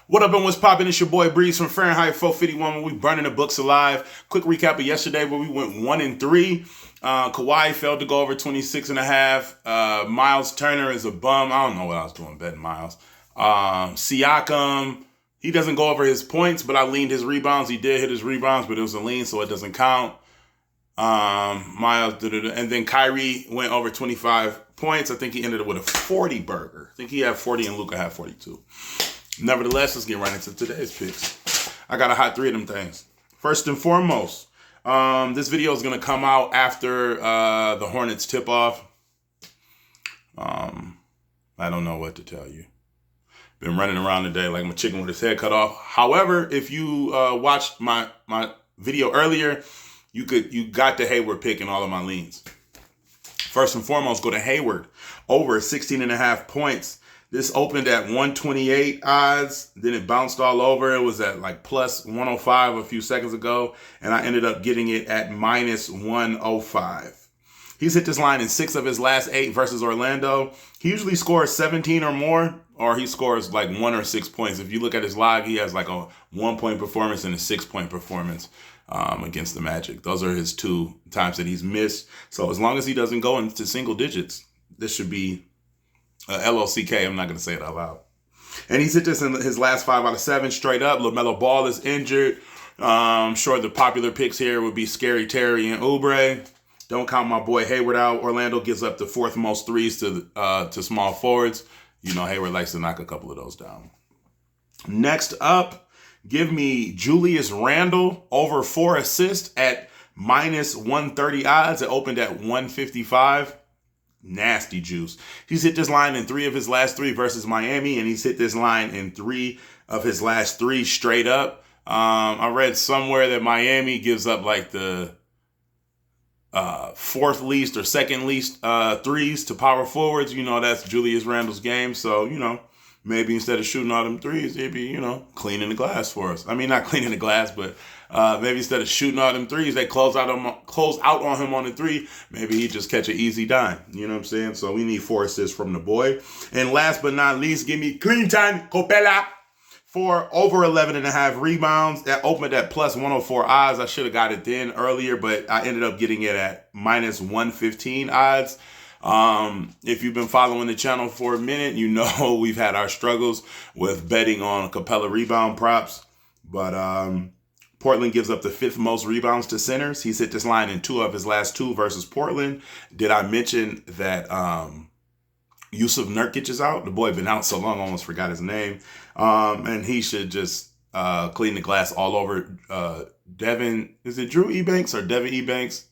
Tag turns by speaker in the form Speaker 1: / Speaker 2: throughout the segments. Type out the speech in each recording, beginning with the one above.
Speaker 1: What up and what's poppin'? It's your boy Breeze from Fahrenheit 451 when we burning the books alive. Quick recap of yesterday where we went 1-3. Kawhi failed to go over 26.5. Miles Turner is a bum. I don't know what I was doing betting Miles. Siakam, he doesn't go over his points, but I leaned his rebounds. He did hit his rebounds, but it was a lean, so it doesn't count. Miles, and then Kyrie went over 25 points. I think he ended up with a 40 burger. I think he had 40 and Luka had 42. Nevertheless, let's get right into today's picks. I got a hot three of them things. First and foremost, this video is going to come out after the Hornets tip-off. I don't know what to tell you. Been running around today like my chicken with his head cut off. However, if you watched my video earlier, you got the Hayward pick in all of my leans. First and foremost, go to Hayward over 16.5 points. This opened at 128 odds, then it bounced all over. It was at like plus 105 a few seconds ago, and I ended up getting it at minus 105. He's hit this line in 6 of his last 8 versus Orlando. He usually scores 17 or more, or he scores like 1 or 6 points. If you look at his log, he has like a 1-point performance and a 6-point performance against the Magic. Those are his 2 times that he's missed. So as long as he doesn't go into single digits, this should be LOCK. I'm not going to say it out loud. And he's hit this in his last 5 out of 7 straight up. LaMelo Ball is injured. Sure, the popular picks here would be Scary Terry and Oubre. Don't count my boy Hayward out. Orlando gives up the 4th most threes to small forwards. You know, Hayward likes to knock a couple of those down. Next up, give me Julius Randle over 4 assists at minus 130 odds. It opened at 155. Nasty juice. He's hit this line in 3 of his last 3 versus Miami, and he's hit this line in 3 of his last 3 straight up. I read somewhere that Miami gives up like the 4th least or 2nd least threes to power forwards. You know, that's Julius Randle's game. So, you know, maybe instead of shooting all them threes, he'd be, you know, cleaning the glass for us. I mean, not cleaning the glass, but maybe instead of shooting all them threes, they close out on him on the 3. Maybe he just catch an easy dime. You know what I'm saying? So we need 4 assists from the boy. And last but not least, give me Clinton Capella for over 11.5 rebounds. That opened at plus 104 odds. I should have got it then earlier, but I ended up getting it at minus 115 odds. If you've been following the channel for a minute, you know we've had our struggles with betting on Capella rebound props. But Portland gives up the 5th most rebounds to centers. He's hit this line in 2 of his last 2 versus Portland. Did I mention that Yusuf Nurkic is out? The boy been out so long, I almost forgot his name. And he should just clean the glass all over Devin. Is it Drew Eubanks or Devin Eubanks?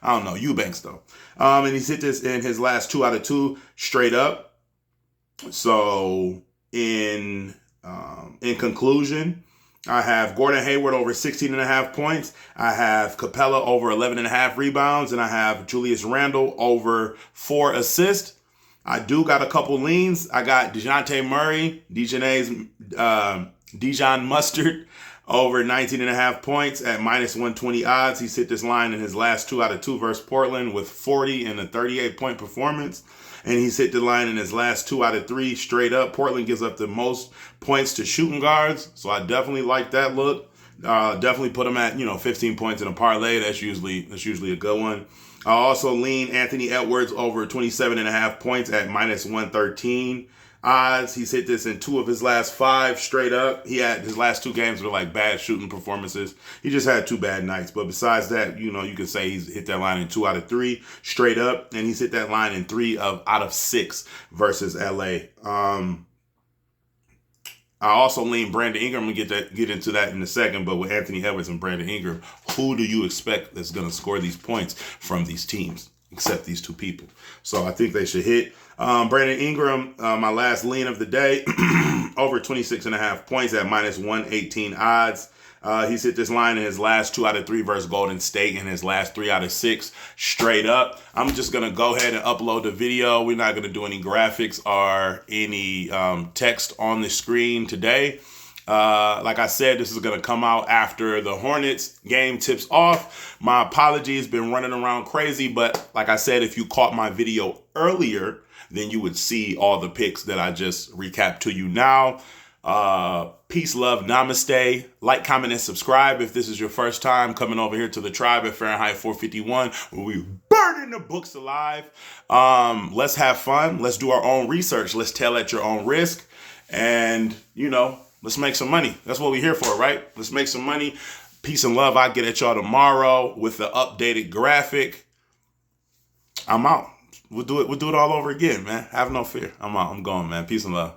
Speaker 1: I don't know. Eubanks, though. And he's hit this in his last 2 out of 2 straight up. So in conclusion, I have Gordon Hayward over 16.5 points. I have Capella over 11.5 rebounds. And I have Julius Randle over 4 assists. I do got a couple leans. I got DeJounte Murray, Dijon Mustard over 19.5 points at minus 120 odds. He's hit this line in his last 2 out of 2 versus Portland with 40 and a 38-point performance. And he's hit the line in his last 2 out of 3 straight up. Portland gives up the most points to shooting guards. So I definitely like that look. Definitely put him at, 15 points in a parlay. That's usually a good one. I also lean Anthony Edwards over 27.5 points at minus 113 odds. He's hit this in 2 of his last 5 straight up. He had his last 2 games were like bad shooting performances. He just had 2 bad nights. But besides that, you could say he's hit that line in 2 out of 3 straight up. And he's hit that line in 3 out of 6 versus LA. I also lean Brandon Ingram. I'm going to get into that in a second. But with Anthony Edwards and Brandon Ingram, who do you expect is going to score these points from these teams, except these 2 people? So I think they should hit. Brandon Ingram, my last lean of the day, over 26.5 points at minus 118 odds. He's hit this line in his last 2 out of 3 versus Golden State and his last 3 out of 6 straight up. I'm just going to go ahead and upload the video. We're not going to do any graphics or any text on the screen today. Like I said, this is going to come out after the Hornets game tips off. My apologies, been running around crazy, but like I said, if you caught my video earlier, then you would see all the picks that I just recapped to you now. Peace, love, namaste. Like, comment, and subscribe if this is your first time coming over here to the tribe at Fahrenheit 451, where we burning the books alive. Let's have fun. Let's do our own research. Let's tell at your own risk. And, let's make some money. That's what we're here for, right? Let's make some money. Peace and love. I'll get at y'all tomorrow with the updated graphic. I'm out. We'll do it all over again, man. Have no fear. I'm out. I'm going, man. Peace and love.